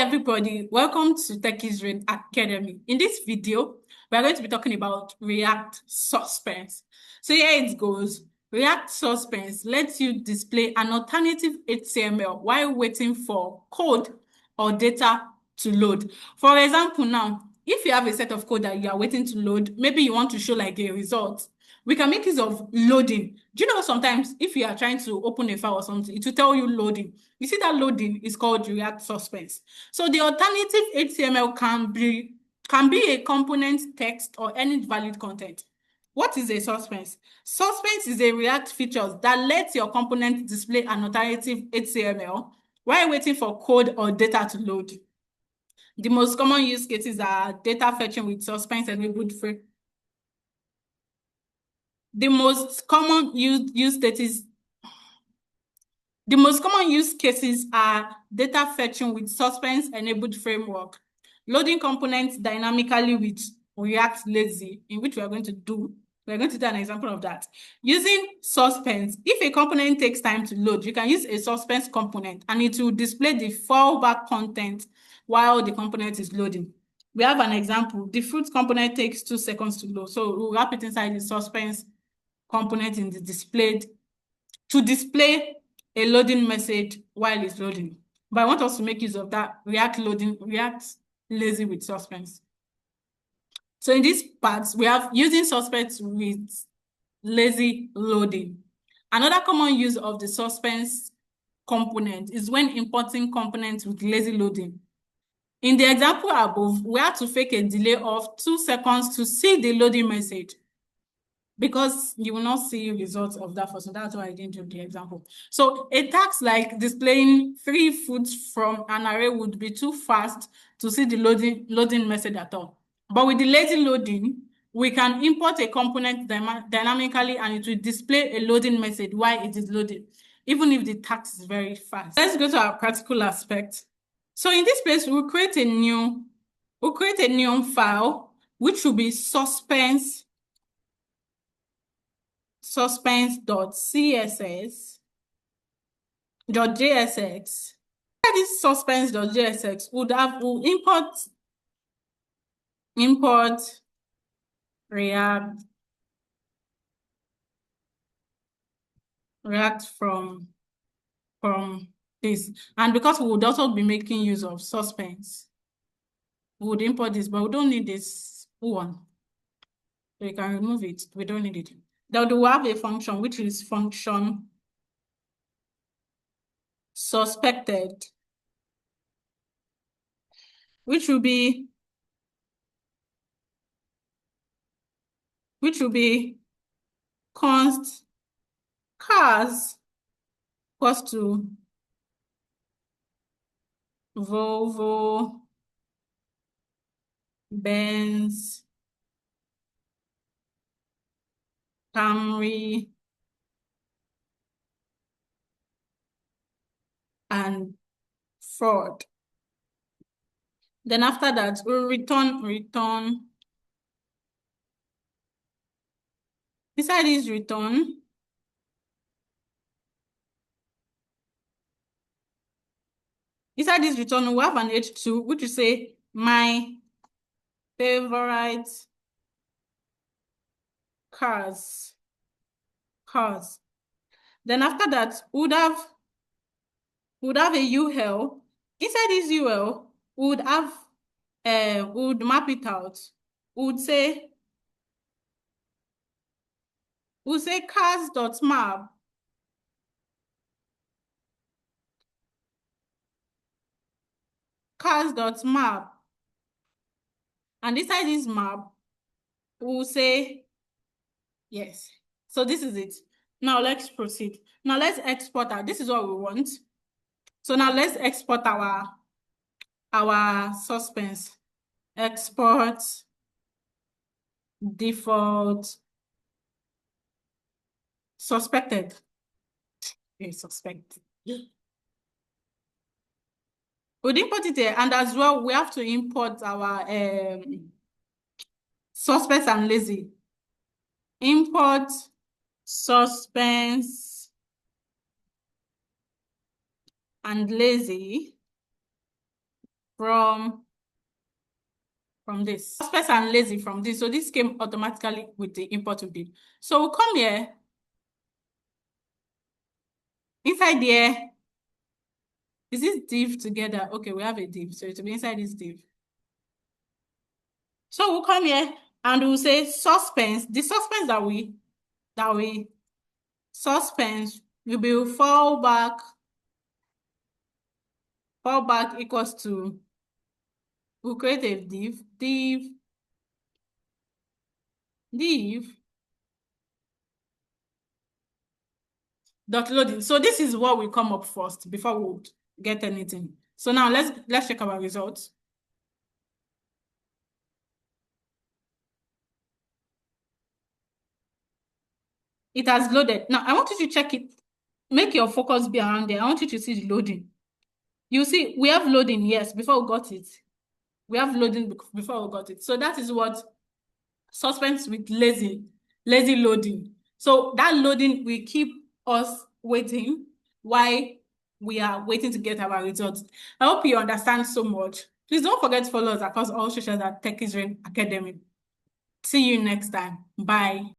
everybody, welcome to Techies Red Academy. In this video, we are going to be talking about React Suspense. So here it goes. React Suspense lets you display an alternative HTML while waiting for code or data to load. For example, now, if you have a set of code that you are waiting to load, maybe you want to show like a result, we can make use of loading. Do you know sometimes if you are trying to open a file or something, it will tell you loading. You see that loading is called React Suspense. So the alternative HTML can be a component, text, or any valid content. What is a suspense? Suspense is a React feature that lets your component display an alternative HTML while waiting for code or data to load. The most common use cases are data fetching with suspense enabled frame. The most common use cases are data fetching with suspense enabled framework, loading components dynamically with React Lazy, in which we're going to do an example of that. Using suspense, if a component takes time to load, you can use a suspense component and it will display the fallback content while the component is loading. We have an example. The fruit component takes 2 seconds to load, so we'll wrap it inside the suspense component in the displayed to display a loading message while it's loading. But I want us to make use of that React Lazy with suspense. So in this part, we have using suspense with lazy loading. Another common use of the suspense component is when importing components with lazy loading. In the example above, we have to fake a delay of 2 seconds to see the loading message, because you will not see results of that first. So that's why I didn't do the example. So a task like displaying 3 foods from an array would be too fast to see the loading message at all. But with the lazy loading, we can import a component dynamically and it will display a loading message while it is loading, even if the task is very fast. Let's go to our practical aspect. So in this place, we'll create a new file, which will be suspense.csx.jsx. This suspense.jsx will import React from this. And because we would also be making use of suspense, we would import this, but we don't need this one. So you can remove it. We don't need it. Then we have a function which is function suspected, which will be const cars equals to Volvo, Benz, Camry, and Ford. Then after that, we'll return. Inside this return, we have an H2, which will say my favorite cars. Then after that, would have a UL. Inside this UL, would map it out. Would say cars.map and inside this map we'll say yes. So this is it. Now let's proceed. Now let's export out. This is what we want. So now let's export our suspense. Export default suspected. Okay, suspected. We'll import it here, and as well, we have to import our suspense and lazy. Import suspense and lazy from this. Suspense and lazy from this. So this came automatically with the import we did. So we'll come here. Inside there, is this div together? Okay, we have a div. So it will be inside this div. So we'll come here and we'll say suspense. The suspense that we suspense will be fallback equals to, we'll create a div dot loading. So this is what will come up first before we get anything. So now let's check our results. It has loaded. Now I want you to check it. Make your focus be around there. I want you to see the loading. You see, we have loading, yes, before we got it. We have loading before we got it. So that is what suspense with lazy loading. So that loading will keep us waiting while we are waiting to get our results. I hope you understand so much. Please don't forget to follow us across all socials at Tech Israel Academy. See you next time. Bye.